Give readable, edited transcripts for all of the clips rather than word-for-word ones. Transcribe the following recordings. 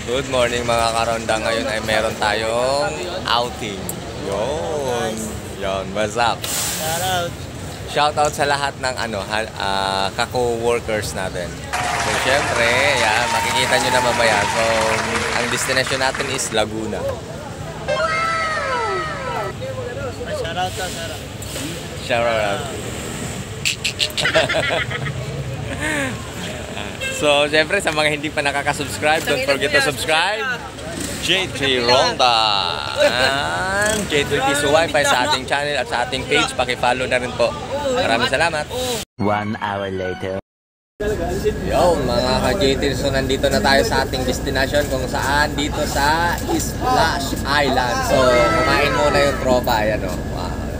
Good morning mga karonda. Ngayon ay meron tayong outing. Yun, what's up? Shoutout sa lahat ng kako-workers natin. So syempre, yan, makikita nyo na mamaya. So, ang destination natin is Laguna. Shoutout. So, syempre, sa mga hindi pa nakaka-subscribe, don't forget to subscribe. J3 Ronda and J3 Piso Wi-Fi sa ating channel at sa ating page. Paki-follow na rin po. Maraming salamat. 1 hour later. Yo, mga ka-J3, so nandito na tayo sa ating destination kung saan dito sa Splash Island. So, kumain muna yung tropa. Ayan o.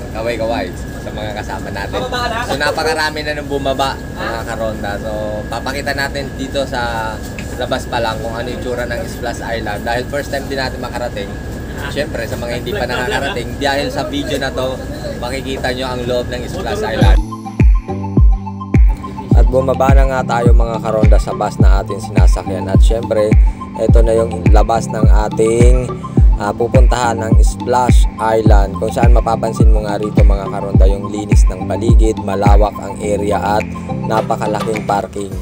Kaway-kaway sa mga kasama natin. So napakarami na nang bumaba mga karonda. So papakita natin dito sa labas pa lang kung ano yung tsura ng Splash Island. Dahil first time din natin makarating. Siyempre sa mga hindi pa nakakarating, dahil sa video na to makikita nyo ang loob ng Splash Island. At bumaba na nga tayo mga karonda sa bus na ating sinasakyan. At siyempre ito na yung labas ng ating pupuntahan ng Splash Island, kung saan mapapansin mo nga rito mga karonda yung linis ng paligid, malawak ang area at napakalaking parking.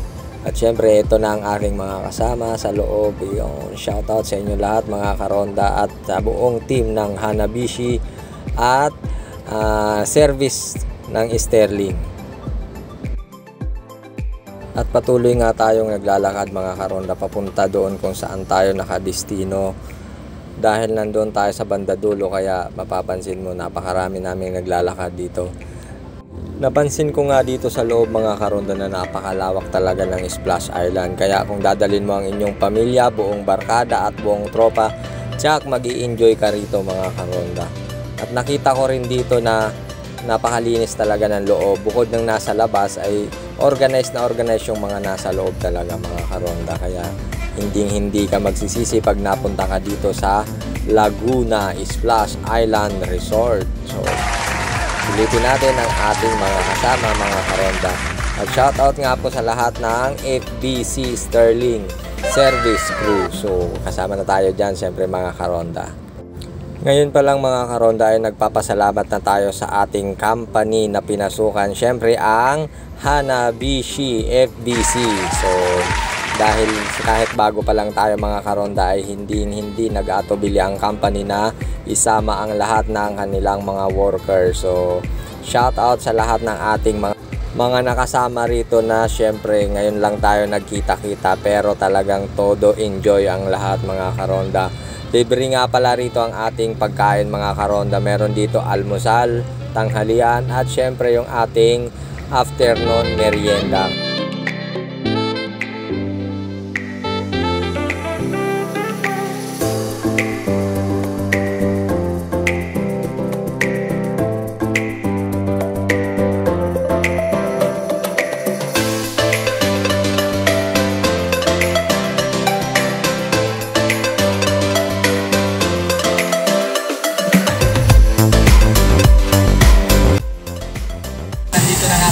At syempre ito na ang aking mga kasama sa loob. Yung shoutout sa inyo lahat mga karonda at sa buong team ng Hanabishi at service ng Sterling. At patuloy nga tayong naglalakad mga karonda papunta doon kung saan tayo nakadestino. Dahil nandoon tayo sa banda dulo, kaya mapapansin mo napakarami naming naglalakad dito. Napansin ko nga dito sa loob mga karonda na napakalawak talaga ng Splash Island. Kaya kung dadalhin mo ang inyong pamilya, buong barkada at buong tropa, tsak mag-i-enjoy ka rito mga karonda. At nakita ko rin dito na napakalinis talaga ng loob. Bukod ng nasa labas ay organized yung mga nasa loob talaga mga karonda. Kaya hindi ka magsisisi pag napunta ka dito sa Laguna Splash Island Resort. So, ulitin natin ang ating mga kasama mga karonda. At shoutout nga po sa lahat ng FBC Sterling Service Crew. So, kasama na tayo dyan siyempre mga karonda. Ngayon pa lang mga karonda ay nagpapasalamat na tayo sa ating company na pinasukan. Siyempre ang Hanabishi FBC. So, dahil kahit bago pa lang tayo mga karonda ay hindi nag-atubili ang company na isama ang lahat ng kanilang mga workers. So shout out sa lahat ng ating mga nakasama rito na syempre ngayon lang tayo nagkita-kita pero talagang todo enjoy ang lahat mga karonda. Libre nga pala rito ang ating pagkain mga karonda. Meron dito almusal, tanghalian at syempre yung ating afternoon merienda.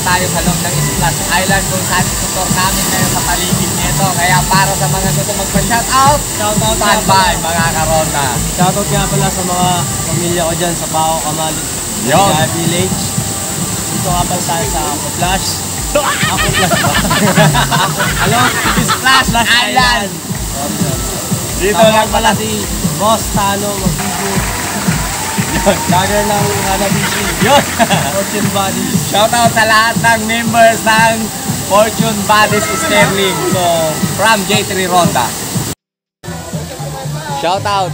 Tayo sa loob ng Splash Island kung saan itutur namin kayo sa paligid nito. Kaya para sa mga gusto magpa-shoutout, standby mga karonda. Shoutout nga pala sa mga pamilya ko dyan sa Bao Kamalit Village. Dito nga pala tayo sa Flash. Ako Flash ba? Hello, Splash Island. Dito lang pala si Boss Tano mag-video. Lager ng Hanabishi. Yun! Fortune Bodies. Shoutout sa lahat ng members ng Fortune Bodies Sterling. So, from J3 Ronda. Shoutout!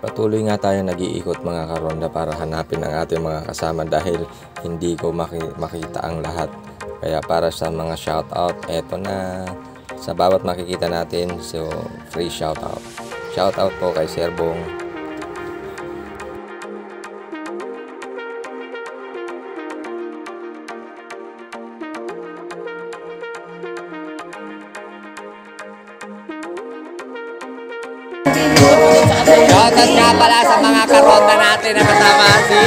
Patuloy nga tayo nag-iikot mga karonda para hanapin ang ating mga kasama dahil hindi ko makita ang lahat. Kaya para sa mga shoutout, eto na. Sa bawat makikita natin, so free shoutout. Shoutout po kay Sir Bong. Shoutout nga pala sa mga karonda natin na kasama si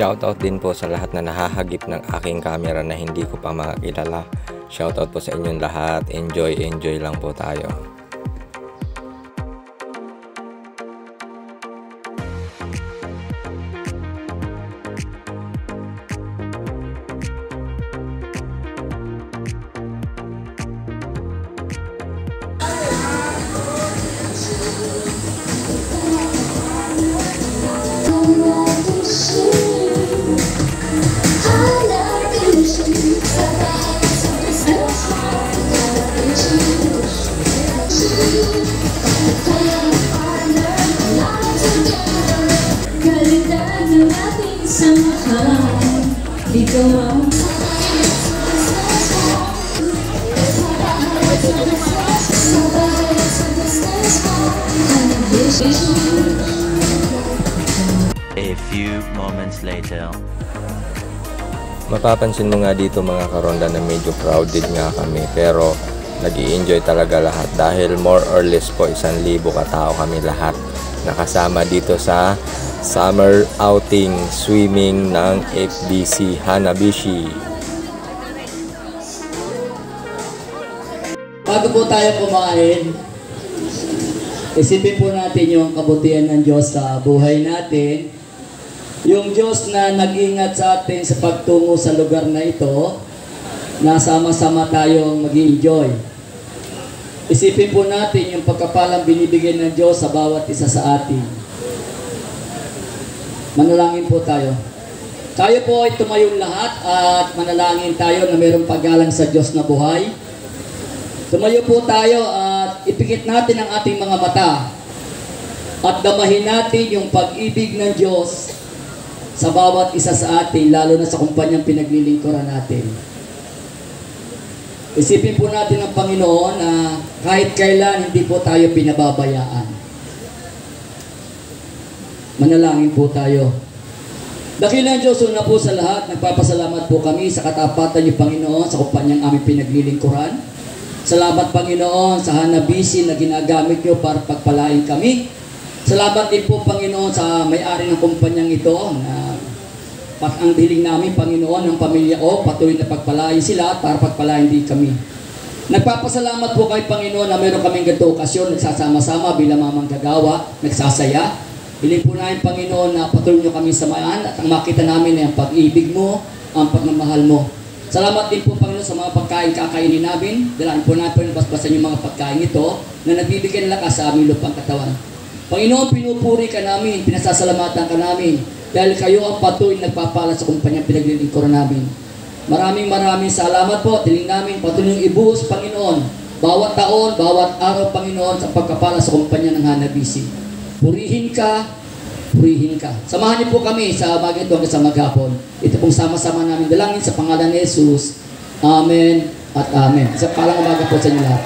Shoutout din po sa lahat na nahahagip ng aking camera na hindi ko pa makakilala. Shoutout po sa inyong lahat. Enjoy lang po tayo. A few moments later. Mapapansin mo nga dito mga karonda na medyo crowded nga kami, pero nag-i-enjoy talaga lahat dahil more or less po 1,000 katao kami lahat nakasama dito sa summer outing swimming ng FBC Hanabishi. Bago po tayo kumain, isipin po natin yung kabutihan ng Diyos sa buhay natin. Yung Diyos na nag-ingat sa atin sa pagtungo sa lugar na ito, na sama-sama tayong mag-i-enjoy. Isipin po natin yung pagkapalang binibigyan ng Diyos sa bawat isa sa atin. Manalangin po tayo. Tayo po ay tumayong lahat at manalangin tayo na mayroong paggalang sa Diyos na buhay. Tumayo po tayo at ipikit natin ang ating mga mata at damahin natin yung pag-ibig ng Diyos sa bawat isa sa atin, lalo na sa kumpanyang pinaglilingkuran natin. Isipin po natin ang Panginoon na kahit kailan hindi po tayo pinababayaan. Manalangin po tayo. Dakilang Diyos, una po sa lahat, nagpapasalamat po kami sa katapatan niyo, Panginoon, sa kumpanyang aming pinaglilingkuran. Salamat, Panginoon, sa Hanabishi na ginagamit niyo para pagpalain kami. Salamat din po, Panginoon, sa may-ari ng kumpanyang ito na ang hiling namin, Panginoon, ng pamilya ko, patuloy na pagpalain sila para pagpalain din kami. Nagpapasalamat po kay Panginoon na meron kaming ganito okasyon, nagsasama-sama bilang mga manggagawa, nagsasaya. Hiling po namin, Panginoon, na patuloy niyo kami samahan at ang makita namin ay ang pag-ibig mo, ang pagmamahal mo. Salamat din po, Panginoon, sa mga pagkain kakainin namin. Dalaan po natin basbasan yung mga pagkain ito na nagbibigay ng lakas sa aming lupang katawan. Panginoon, pinupuri ka namin, pinasasalamatan ka namin dahil kayo ang patuloy nagpapala sa kumpanyang pinaglilingkuran namin. Maraming salamat po. Tiling namin patuloy yung ibuhos, Panginoon, bawat taon, bawat araw, Panginoon, sa pagkapala sa kumpanya ng Hanabishi. Purihin ka. Samahan niyo po kami sa bagay ito hanggang sa maghapon. Ito pong sama-sama namin dalangin sa pangalan ni Jesus. Amen at Amen. Sa palang umaga po sa inyo lahat.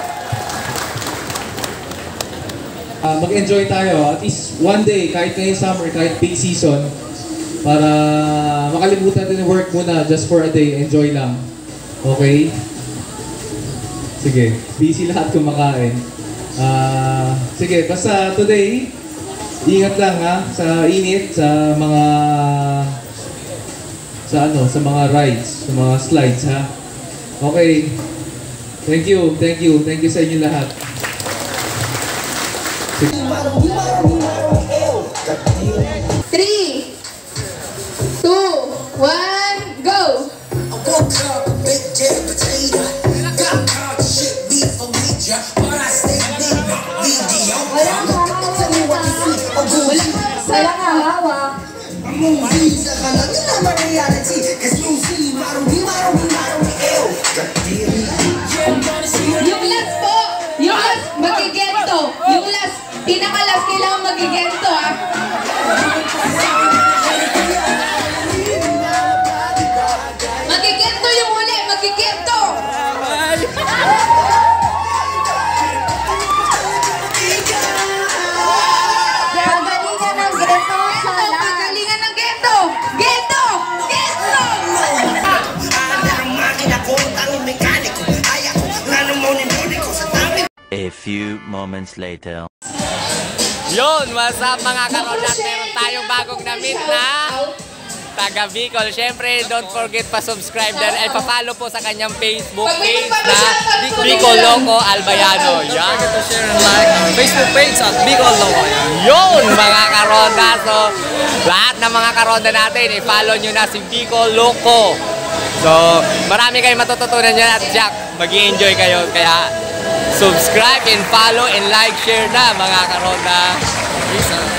Mag-enjoy tayo. At least one day, kahit ngayong summer, kahit peak season, para makalimutan din yung work muna just for a day. Enjoy lang. Okay? Sige. Busy lahat kumakain. Sige, basta today, ingat lang ha, sa init, sa mga rides, sa mga slides ha. Okay. Thank you sa inyo lahat. 3, 2, 1, go! Walang hawak. Yung last po, yung last magigento. Yung last, pinakalas kailangan magigento ah. Magigento yung huli, magigento. Pagalingan ng gento sa lahat. Pagalingan ng gento. Gento! Gento! A few moments later. Yun, what's up mga karolat? Meron tayong bagong na-meet na taga Bicol. Siyempre, don't forget pa-subscribe din ay pa-follow po sa kanyang Facebook page na Bicol Loco Albayano. Yan. To share and like our Facebook page at Bicol Loco. Yun, mga karonda. So, lahat ng mga karonda natin, i-follow nyo na si Bicol Loco. So, marami kayong matututunan dyan at Jack, mag-i-enjoy kayo. Kaya, subscribe and follow and like, share na mga karonda. Peace out.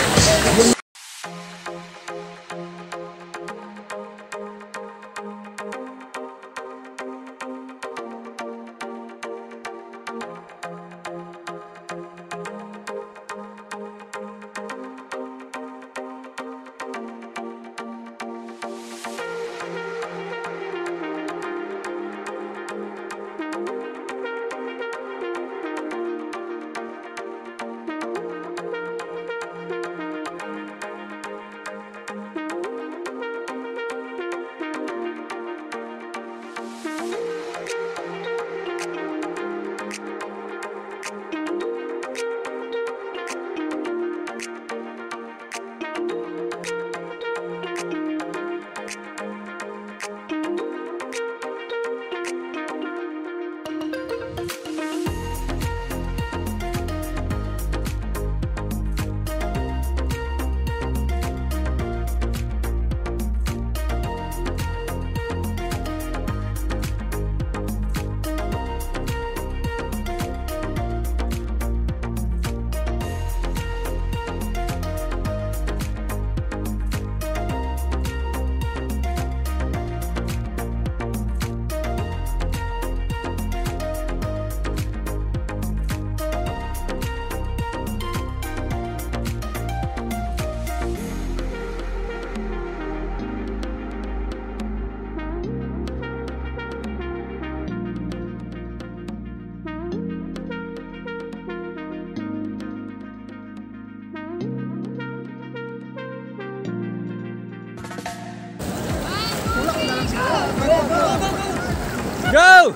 Go!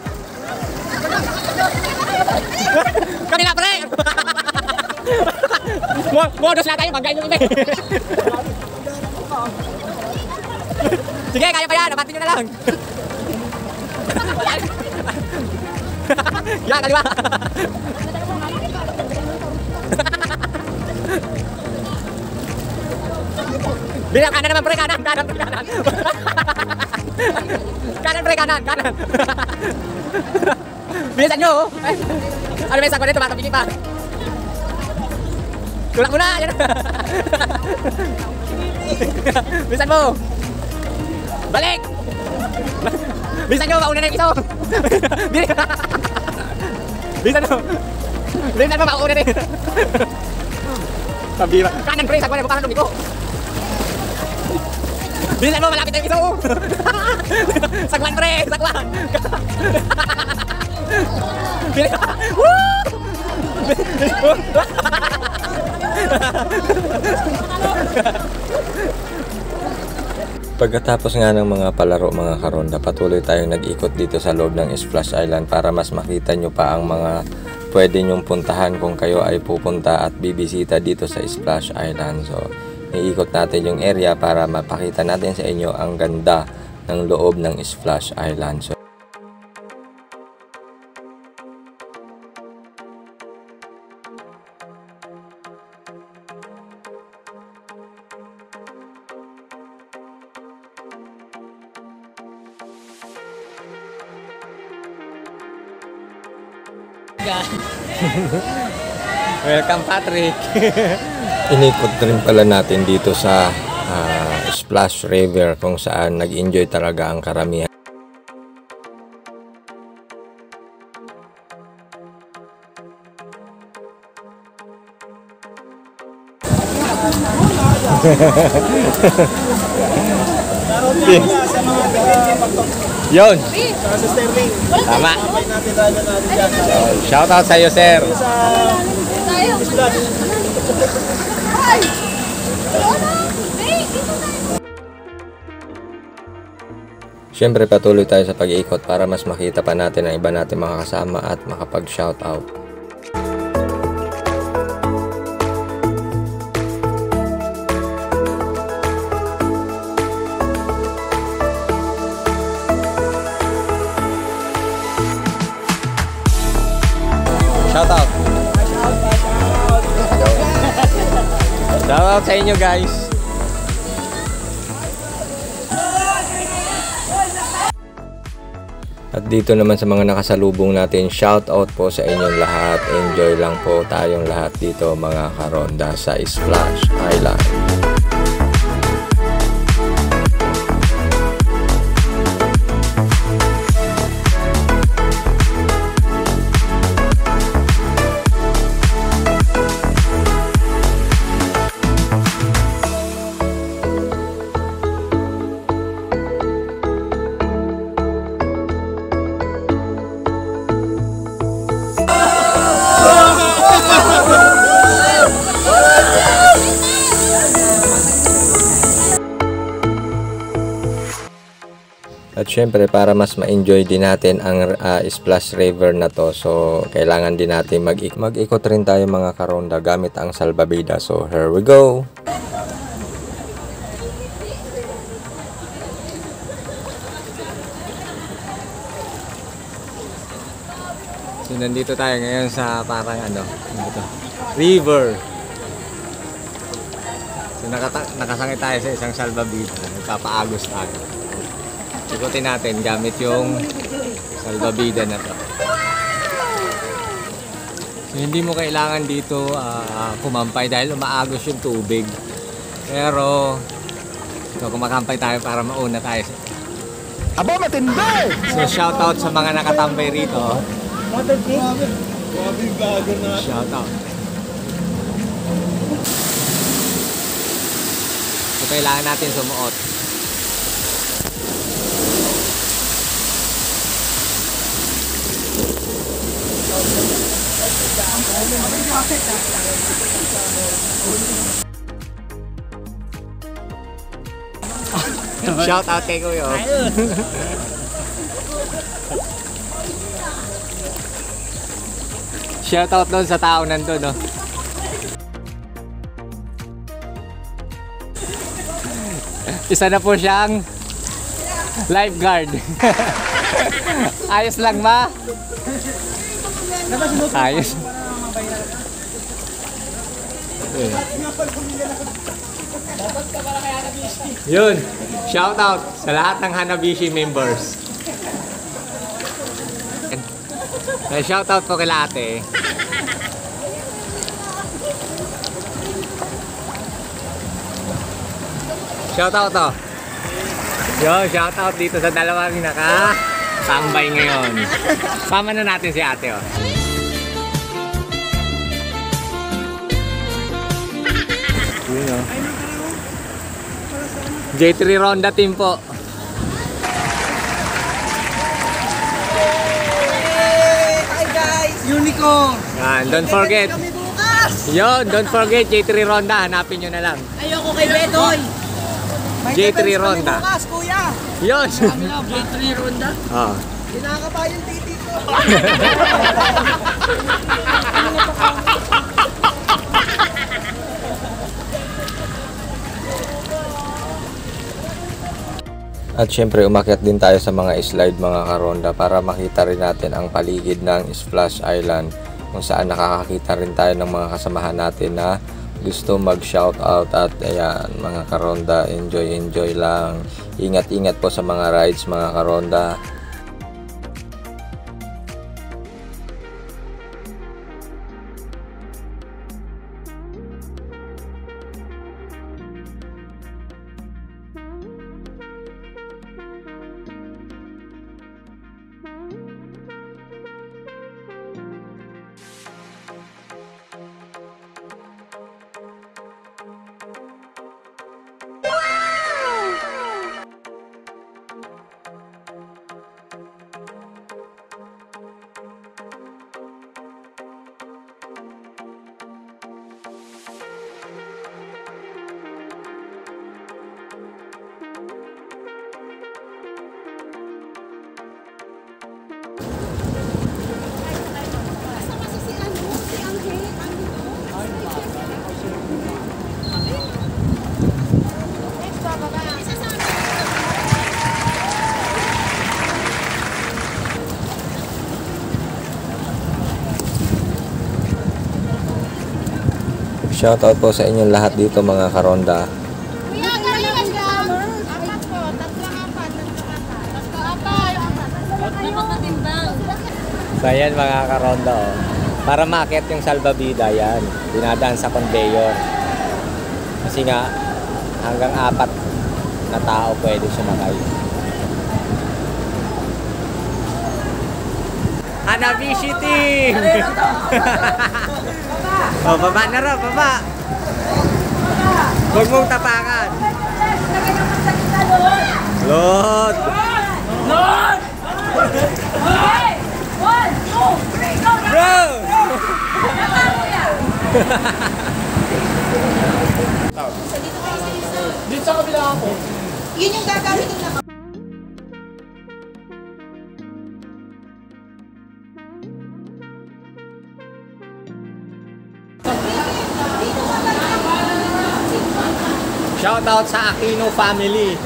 Kami na, pre! Modus na tayo, pagkain yung iba. Sige, kaya pa yan. Napantin nyo na lang. Yan, kaliwa. Bilang kanan naman, pre. Kanan, kanan, pre, kanan. Kanan, pre, kanan, kanan. Bilisan nyo, oh. Ay, ano ba yung sakwa nito? Tumatapigil pa. Tulak mo na, yan. Bilisan mo. Balik. Bilisan nyo, mauna na yung iso. Bilisan mo. Bilisan mo, mauna na yung Pabira. Kanan, pre, sakwa na mo, parang lumiko. Bilisan mo, malapit na yung iso. Sakwan, pre, sakwan. Pagkatapos nga ng mga palaro mga karonda, patuloy tayong nag-ikot dito sa loob ng Splash Island para mas makita nyo pa ang mga pwede nyong puntahan kung kayo ay pupunta at bibisita dito sa Splash Island. So, iikot natin yung area para mapakita natin sa inyo ang ganda ng loob ng Splash Island. So, welcome, Patrick. Inikot rin pala natin dito sa Splash River kung saan nag-enjoy talaga ang karamihan. Yun. Tama. Shout out sa iyo, sir. Siyempre patuloy tayo sa pag-iikot para mas makita pa natin ang iba natin mga kasama at makapag-shout out. Shout out. Shout out sa inyo guys. At dito naman sa mga nakasalubong natin, shout out po sa inyong lahat. Enjoy lang po tayong lahat dito mga karonda sa Splash Island. At syempre para mas ma-enjoy din natin ang Splash River na to, so kailangan din natin mag-ikot rin tayo mga karonda gamit ang salbabida. So here we go! So nandito tayo ngayon sa parang river. So nakasangit tayo sa isang salbabida, nagpapaagos tayo. Ikutin natin gamit yung salbabida na to. So, hindi mo kailangan dito kumampay dahil umaagos yung tubig. Pero kumakampay tayo para mauna tayo. Aba, matindi! So shout out sa mga nakatambay rito. Shout out. So kailangan natin sumuot. Shout out kay Kuya. Shout out doon sa tao nandun, no? Isa na po siyang lifeguard. Ayos lang ba? Ayos. Yun, shout out sa lahat ng Hanabishi members. Shout out po kay ate. Shout out to. Yo, shout out dito sa dalawang tambay ngayon. Sama na natin si ate, oh. Yun, oh. J3 Ronda team po. Hi guys! Unico! Yan, don't forget. Yo, don't forget J3 Ronda, hanapin nyo na lang. Ayoko kay Betoy! J3 Ronda. Bukas, kuya! Yun! J3 Ronda? Oh. Kinakaba yung titi ko! At syempre umakyat din tayo sa mga slide mga karonda para makita rin natin ang paligid ng Splash Island, kung saan nakakakita rin tayo ng mga kasamahan natin na gusto mag-shoutout. At ayan mga karonda, enjoy lang. Ingat po sa mga rides mga karonda. Shoutout po sa inyong lahat dito mga karonda. Kuya, kayo apat po. Tatlong apat. So ayan mga karonda oh. Para maakyat yung salbabida yan, dinadaan sa conveyor. Kasi nga hanggang 4 na tao pwede sumakay. Hanabi City! Oh, baba na raw, baba! Huwag mong tapakan! Lord! Lord! Okay! 1, 2, 3, go! Bro! Dito sa kabila ako. Yun yung gagamitin na. Shoutout sa Aquino family!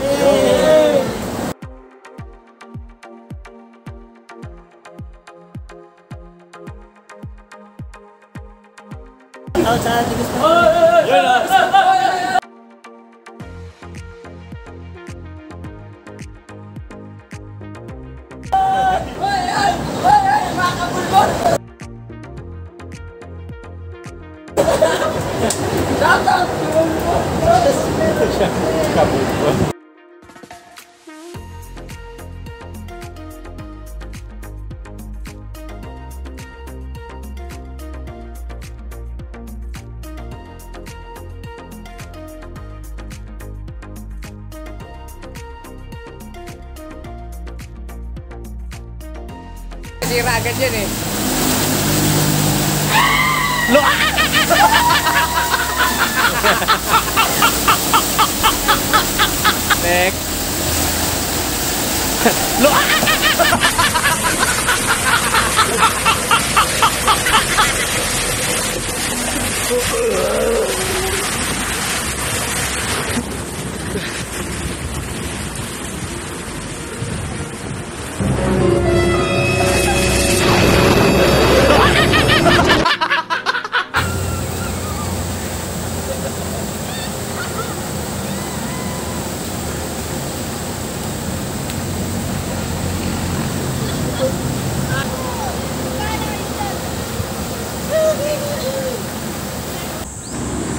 Sira agad yan eh. Next.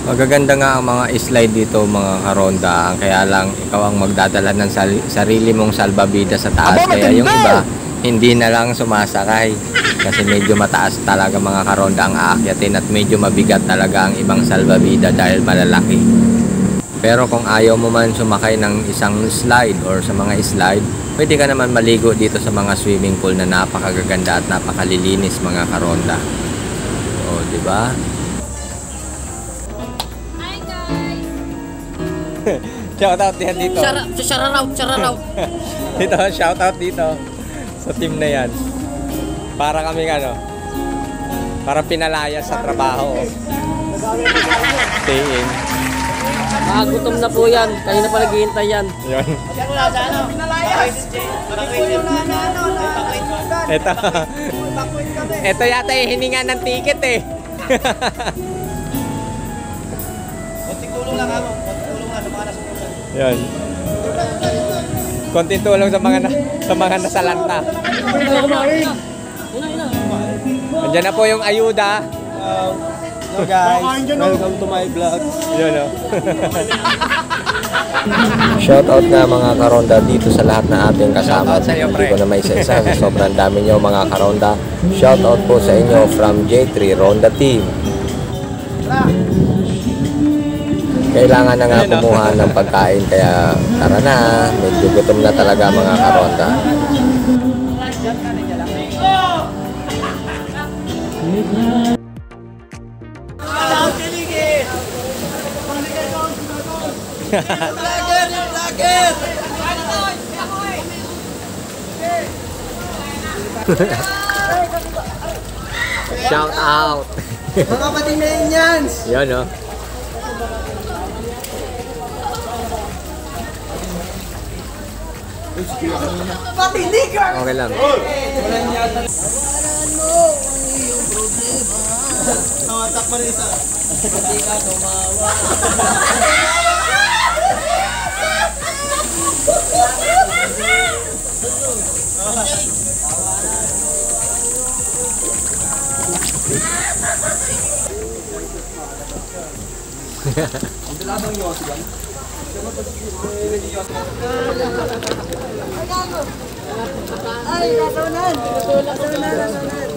Magaganda nga ang mga slide dito mga karonda, kaya lang ikaw ang magdadala ng sarili mong salbabida sa taas. Kaya yung iba hindi na lang sumasakay kasi medyo mataas talaga mga karonda ang aakyatin at medyo mabigat talaga ang ibang salbabida dahil malalaki. Pero kung ayaw mo man sumakay ng isang slide or sa mga slide, pwede ka naman maligo dito sa mga swimming pool na napakagaganda at napakalilinis mga karonda. O, di ba? Shoutout yan dito. Shoutout. Dito, shoutout dito sa team na yan. Para kami para pinalaya sa trabaho. Stay in. Gutom na po yan. Kanina pa naghihintay yan. Yun. Ito yata yung hininga ng ticket eh. Konting tulong lang ako. Konting tulong lang sa mga nasusunod. Yun. Konting tulong sa mga nasalanta. Andiyan na po yung ayuda. Hello guys, welcome to my vlog. Yun o. Shoutout nga mga karonda dito sa lahat na ating kasama. Hindi ko na may isa-isa. Sobrang dami nyo mga karonda. Shoutout po sa inyo from J3 Ronda Team. Kailangan na nga kumuha ng pagkain kaya tara na. Medyo gutom na talaga mga karonda. Shout out. Mga pating na yan. Yan o. Okay lang. Namatak pa rin isa. Hindi ka tumawa. Ay, nasunan. Nasunan.